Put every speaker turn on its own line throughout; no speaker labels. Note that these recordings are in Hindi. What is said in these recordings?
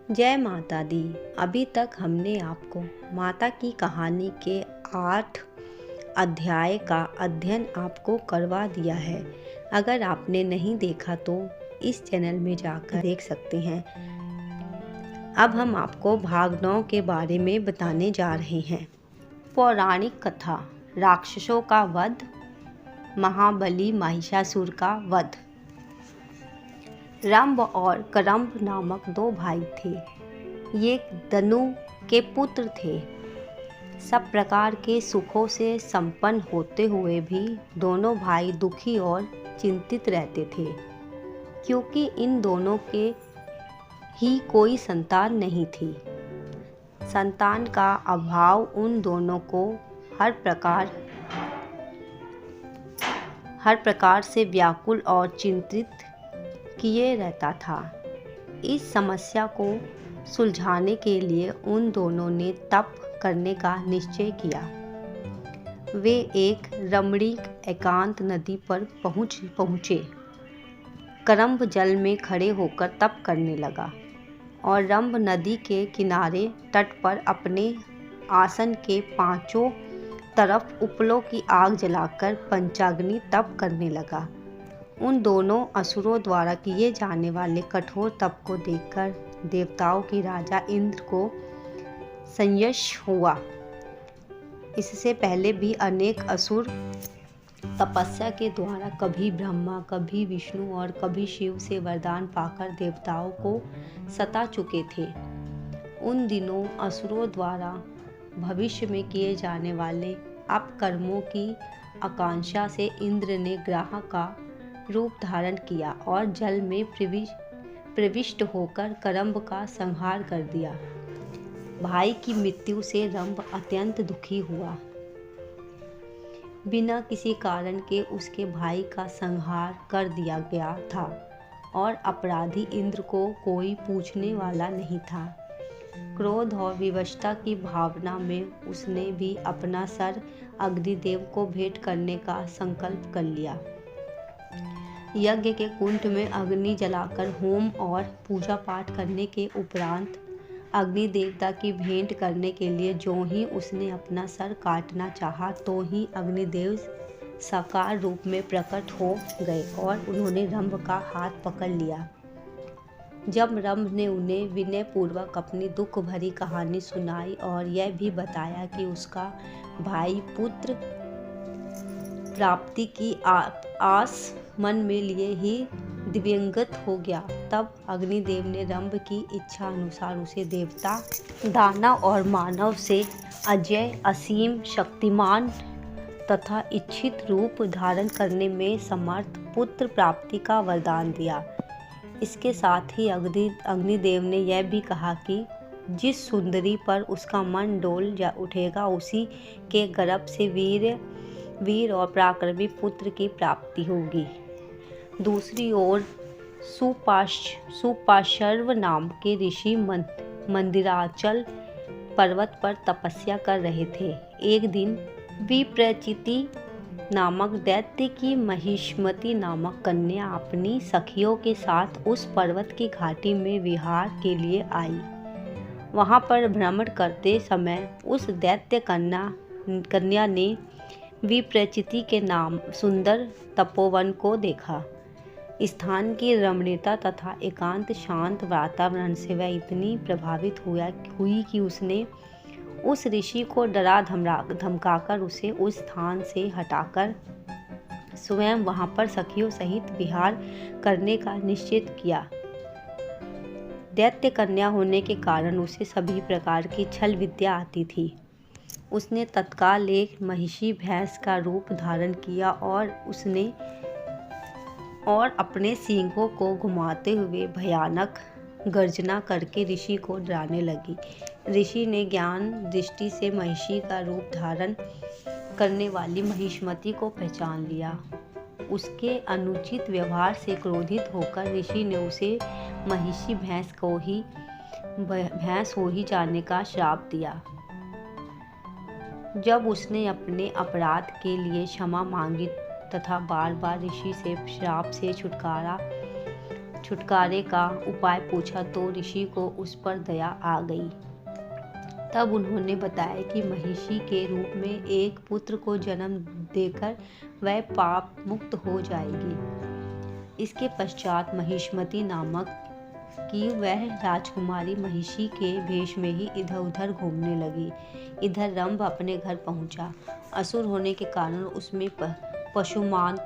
जय माता दी। अभी तक हमने आपको माता की कहानी के 8 अध्याय का अध्ययन आपको करवा दिया है। अगर आपने नहीं देखा तो इस चैनल में जाकर देख सकते हैं। अब हम आपको भाग 9 के बारे में बताने जा रहे हैं। पौराणिक कथा, राक्षसों का वध, महाबली महिषासुर का वध। रंभ और करम्भ नामक 2 भाई थे। ये धनु के पुत्र थे। सब प्रकार के सुखों से संपन्न होते हुए भी दोनों भाई दुखी और चिंतित रहते थे, क्योंकि इन दोनों के ही कोई संतान नहीं थी। संतान का अभाव उन दोनों को हर प्रकार से व्याकुल और चिंतित किए रहता था। इस समस्या को सुलझाने के लिए उन दोनों ने तप करने का निश्चय किया। वे एक रमणीक एकांत नदी पर पहुँचे। करम्भ जल में खड़े होकर तप करने लगा और रंभ नदी के किनारे तट पर अपने आसन के 5 तरफ उपलों की आग जलाकर पंचाग्नि तप करने लगा। उन दोनों असुरों द्वारा किए जाने वाले कठोर तप को देखकर देवताओं के राजा इंद्र को संयश हुआ। इससे पहले भी अनेक असुर तपस्या के द्वारा कभी ब्रह्मा, कभी विष्णु और कभी शिव से वरदान पाकर देवताओं को सता चुके थे। उन दिनों असुरों द्वारा भविष्य में किए जाने वाले अपकर्मों की आकांक्षा से इंद्र ने ग्राह का रूप धारण किया और जल में प्रविष्ट होकर करम्भ का संहार कर दिया। भाई की मृत्यु से रंभ अत्यंत दुखी हुआ। बिना किसी कारण के उसके भाई का संहार कर दिया गया था और अपराधी इंद्र को कोई पूछने वाला नहीं था। क्रोध और विवशता की भावना में उसने भी अपना सर अग्निदेव को भेंट करने का संकल्प कर लिया। यज्ञ के कुंड में अग्नि जलाकर होम और पूजा पाठ करने के उपरांत अग्नि देवता की भेंट करने के लिए जो ही उसने अपना सर काटना चाहा तो ही अग्निदेव साकार रूप में प्रकट हो गए और उन्होंने रंभ का हाथ पकड़ लिया। जब रंभ ने उन्हें विनय पूर्वक अपनी दुख भरी कहानी सुनाई और यह भी बताया कि उसका भाई पुत्र प्राप्ति की आस मन में लिए ही दिव्यंगत हो गया, तब अग्निदेव ने रंभ की इच्छा अनुसार उसे देवता, दानव और मानव से अजय, असीम, शक्तिमान तथा इच्छित रूप धारण करने में समर्थ पुत्र प्राप्ति का वरदान दिया। इसके साथ ही अग्निदेव ने यह भी कहा कि जिस सुंदरी पर उसका मन डोल उठेगा उसी के गर्भ से वीर और पराक्रमी पुत्र की प्राप्ति होगी। दूसरी ओर सुपार्श्व नाम के ऋषि मंदिराचल पर्वत पर तपस्या कर रहे थे। एक दिन विप्रचिति नामक दैत्य की महिष्मति नामक कन्या अपनी सखियों के साथ उस पर्वत की घाटी में विहार के लिए आई। वहां पर भ्रमण करते समय उस दैत्य कन्या ने विप्रचिति के नाम सुंदर तपोवन को देखा। स्थान की रमणीयता तथा एकांत शांत वातावरण से वह इतनी प्रभावित हुई कि उसने उस ऋषि को डरा धमकाकर उसे उस स्थान से हटाकर स्वयं वहां पर सखियों सहित विहार करने का निश्चित किया। दैत्य कन्या होने के कारण उसे सभी प्रकार की छल विद्या आती थी। उसने तत्काल एक महिषी भैंस का रूप धारण किया और अपने सींगों को घुमाते हुए भयानक गर्जना करके ऋषि को डराने लगी। ऋषि ने ज्ञान दृष्टि से महिषी का रूप धारण करने वाली महिष्मति को पहचान लिया। उसके अनुचित व्यवहार से क्रोधित होकर ऋषि ने उसे महिषी भैंस हो ही जाने का श्राप दिया। जब उसने अपने अपराध के लिए क्षमा मांगी तथा बार बार ऋषि से श्राप से छुटकारा छुटकारे का उपाय पूछा तो ऋषि को उस पर दया आ गई। तब उन्होंने बताया कि महिषी के रूप में एक पुत्र को जन्म देकर वह पाप मुक्त हो जाएगी। इसके पश्चात महिष्मती नामक की वह राजकुमारी महिषी के भेष में ही इधर उधर घूमने लगी। इधर रंभ अपने घर पहुंचा। असुर होने के कारण उसमें पशुमान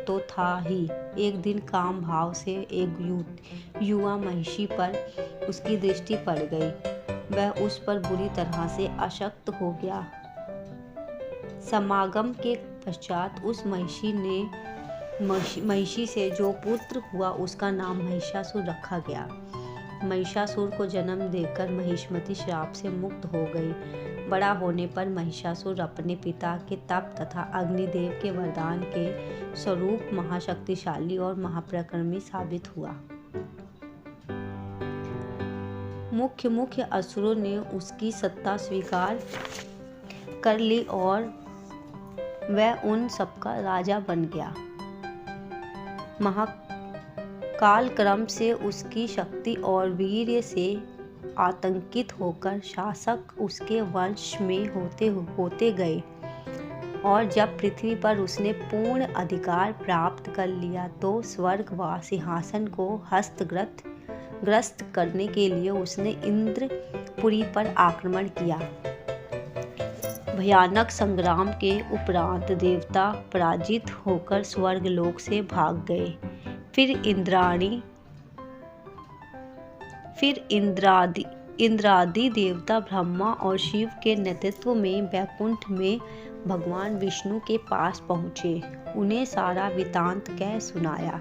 तो था ही। एक दिन काम भाव से एक युवा महिषी पर उसकी दृष्टि पड़ गई। वह उस पर बुरी तरह से आसक्त हो गया। समागम के पश्चात उस महिषी से जो पुत्र हुआ उसका नाम महिषासुर रखा गया। महिषासुर को जन्म देकर महिष्मती श्राप से मुक्त हो गई। बड़ा होने पर महिषासुर अपने पिता के तप तथा अग्निदेव के वरदान के स्वरूप महाशक्तिशाली और महापराक्रमी साबित हुआ। मुख्य असुरों ने उसकी सत्ता स्वीकार कर ली और वह उन सबका राजा बन गया। महाकाल क्रम से उसकी शक्ति और वीर्य से आतंकित होकर शासक उसके वंश में होते गए और जब पृथ्वी पर उसने पूर्ण अधिकार प्राप्त कर लिया तो स्वर्ग व सिंहासन को हस्तग्रस्त करने के लिए उसने इंद्रपुरी पर आक्रमण किया। भयानक संग्राम के उपरांत देवता पराजित होकर स्वर्गलोक से भाग गए। फिर इंद्रादि देवता ब्रह्मा और शिव के नेतृत्व में वैकुंठ में भगवान विष्णु के पास पहुँचे। उन्हें सारा वृत्तांत कह सुनाया।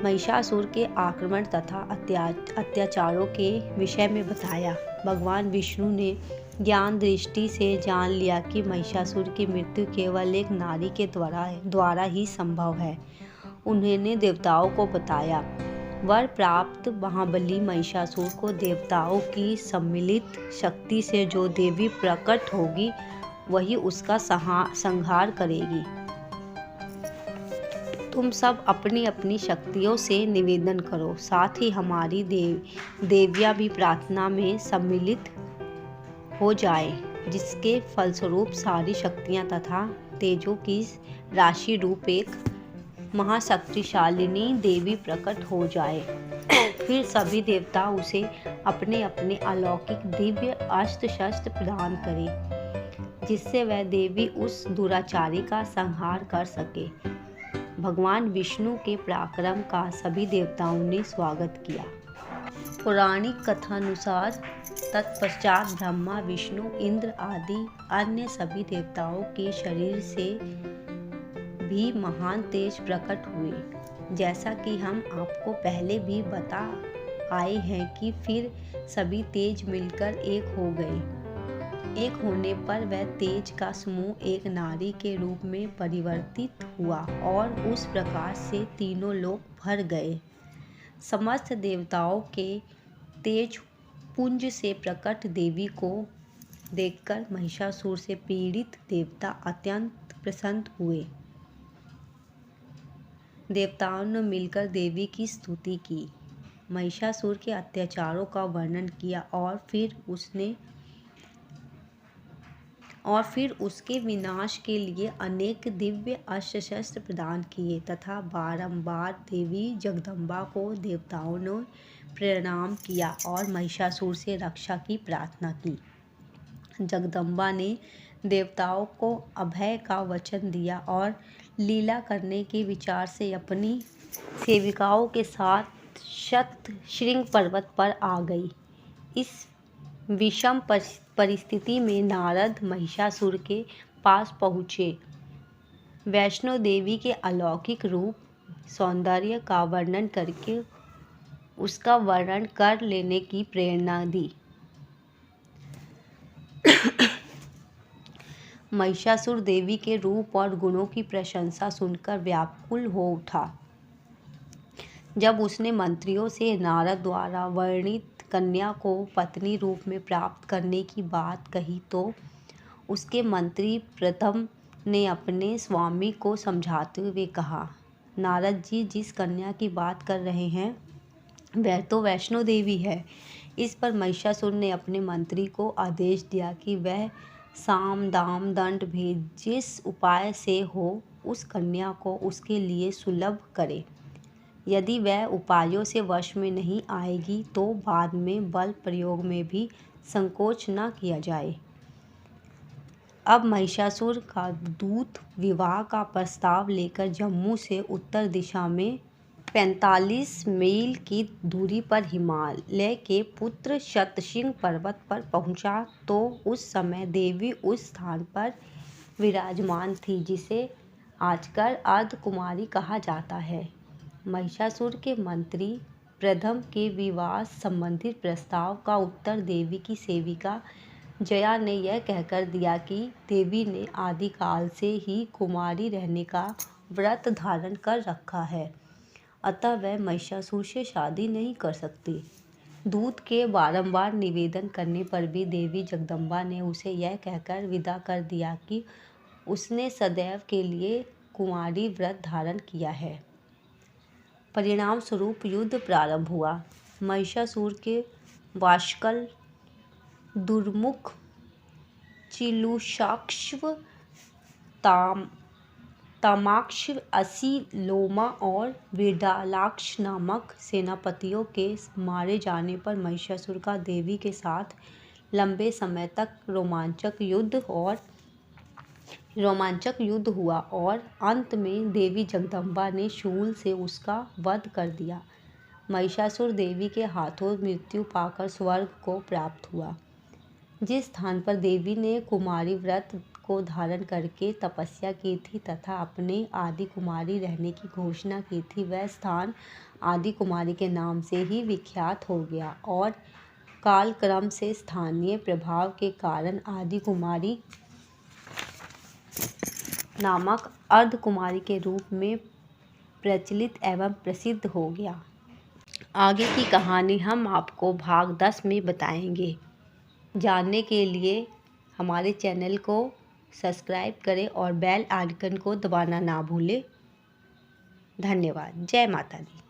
महिषासुर के आक्रमण तथा अत्याचारों के विषय में बताया। भगवान विष्णु ने ज्ञान दृष्टि से जान लिया कि महिषासुर की मृत्यु केवल एक नारी के द्वारा ही संभव है। उन्होंने देवताओं को बताया। वर प्राप्त महाबली महिषासुर को देवताओं की सम्मिलित शक्ति से जो देवी प्रकट होगी वही उसका संहार करेगी। तुम सब अपनी अपनी शक्तियों से निवेदन करो। साथ ही हमारी देवियां भी प्रार्थना में सम्मिलित हो जाए, जिसके फलस्वरूप सारी शक्तियां तथा तेजों की राशि रूप एक महाशक्तिशालिनी देवी प्रकट हो जाए। फिर सभी देवता उसे अपने अपने अलौकिक दिव्य अस्त्र शस्त्र प्रदान करें, जिससे वह देवी उस दुराचारी का संहार कर सके। भगवान विष्णु के पराक्रम का सभी देवताओं ने स्वागत किया। पौराणिक कथानुसार तत्पश्चात ब्रह्मा, विष्णु, इंद्र आदि अन्य सभी देवताओं के शरीर से भी महान तेज प्रकट हुए। जैसा कि हम आपको पहले भी बता आए हैं कि फिर सभी तेज मिलकर एक हो गए। एक होने पर वह तेज का समूह एक नारी के रूप में परिवर्तित हुआ और उस प्रकार से तीनों लोक भर गए। समस्त देवताओं के तेज पुंज से प्रकट देवी को देखकर महिषासुर से पीड़ित देवता अत्यंत प्रसन्न हुए। देवताओं ने मिलकर देवी की स्तुति की, महिषासुर के अत्याचारों का वर्णन किया और फिर उसके विनाश के लिए अनेक दिव्य अस्त्र शस्त्र प्रदान किए तथा बारंबार देवी जगदम्बा को देवताओं ने प्रणाम किया और महिषासुर से रक्षा की प्रार्थना की। जगदम्बा ने देवताओं को अभय का वचन दिया और लीला करने के विचार से अपनी सेविकाओं के साथ शतशृंग पर्वत पर आ गई। इस विषम परिस्थिति में नारद महिषासुर के पास पहुँचे। वैष्णो देवी के अलौकिक रूप सौंदर्य का वर्णन करके उसका वर्णन कर लेने की प्रेरणा दी। महिषासुर देवी के रूप और गुणों की प्रशंसा सुनकर व्याकुल हो उठा। जब उसने मंत्रियों से नारद द्वारा वर्णित कन्या को पत्नी रूप में प्राप्त करने की बात कही तो उसके मंत्री प्रथम ने अपने स्वामी को समझाते हुए कहा, नारद जी, जिस कन्या की बात कर रहे हैं वह तो वैष्णो देवी है। इस पर महिषासुर ने अपने मंत्री को आदेश दिया कि वह साम दाम दंड भेद जिस उपाय से हो उस कन्या को उसके लिए सुलभ करे। यदि वह उपायों से वश में नहीं आएगी तो बाद में बल प्रयोग में भी संकोच न किया जाए। अब महिषासुर का दूत विवाह का प्रस्ताव लेकर जम्मू से उत्तर दिशा में 45 मील की दूरी पर हिमालय के पुत्र शतशृंग पर्वत पर पहुंचा तो उस समय देवी उस स्थान पर विराजमान थी जिसे आजकल अर्धकुमारी कहा जाता है। महिषासुर के मंत्री प्रथम के विवाह संबंधित प्रस्ताव का उत्तर देवी की सेविका जया ने यह कहकर दिया कि देवी ने आदिकाल से ही कुमारी रहने का व्रत धारण कर रखा है, अतः वह महिषासुर से शादी नहीं कर सकती। दूत के बारंबार निवेदन करने पर भी देवी जगदम्बा ने उसे यह कहकर विदा कर दिया कि उसने सदैव के लिए कुंवारी व्रत धारण किया है। परिणाम स्वरूप युद्ध प्रारंभ हुआ। महिषासुर के वाशकल, दुर्मुख, चिलूषाक्ष, तामाक्ष, असीलोमा और विडालाक्ष नामक सेनापतियों के मारे जाने पर महिषासुर का देवी के साथ लंबे समय तक रोमांचक युद्ध हुआ और अंत में देवी जगदम्बा ने शूल से उसका वध कर दिया। महिषासुर देवी के हाथों मृत्यु पाकर स्वर्ग को प्राप्त हुआ। जिस स्थान पर देवी ने कुमारी व्रत को धारण करके तपस्या की थी तथा अपने आदि कुमारी रहने की घोषणा की थी, वह स्थान आदि कुमारी के नाम से ही विख्यात हो गया और कालक्रम से स्थानीय प्रभाव के कारण आदि कुमारी नामक अर्धकुमारी के रूप में प्रचलित एवं प्रसिद्ध हो गया। आगे की कहानी हम आपको भाग 10 में बताएंगे। जानने के लिए हमारे चैनल को सब्सक्राइब करें और बेल आइकन को दबाना ना भूलें। धन्यवाद। जय माता दी।